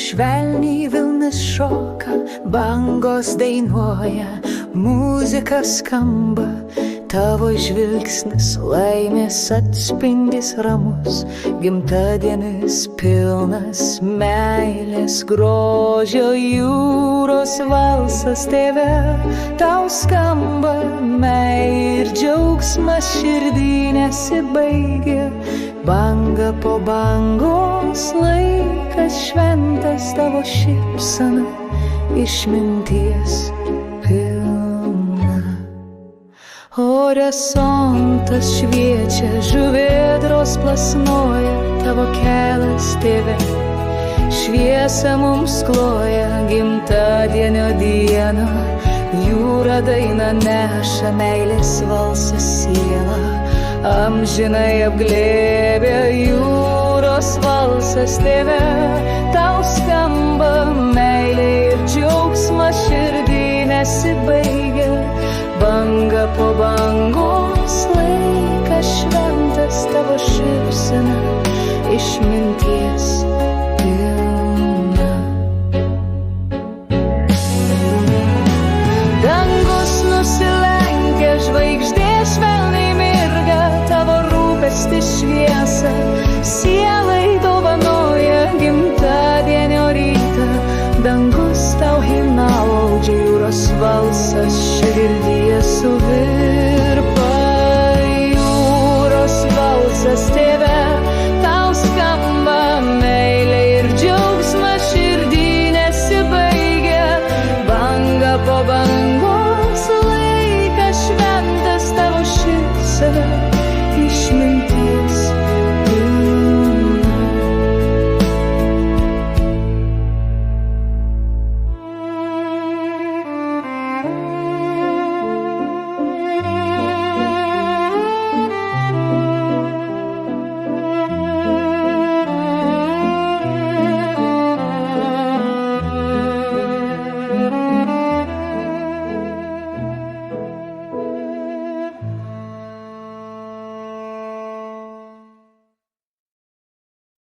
švelniai vilnis šoka, bangos dainuoja, muzika skamba, tavo žvilgsnis laimės atspindis ramus, gimtadienis pilnas meilės grožio, jūros valsas tėve tau skamba, meilė ir džiaugsmas širdį nesibaigia, banga po bangos laikas šventas, tavo šypsena išminties pilna. Horizontas šviečia, žuvėdros plasnoja, tavo kelias tėve šviesą mums kloja, gimtadienio dieną jūra dainą neša, meilės valsas siela amžinai apglėbė, jūros valsas tėve tau skamba, meilė ir džiaugsmas širdį nesibaigia,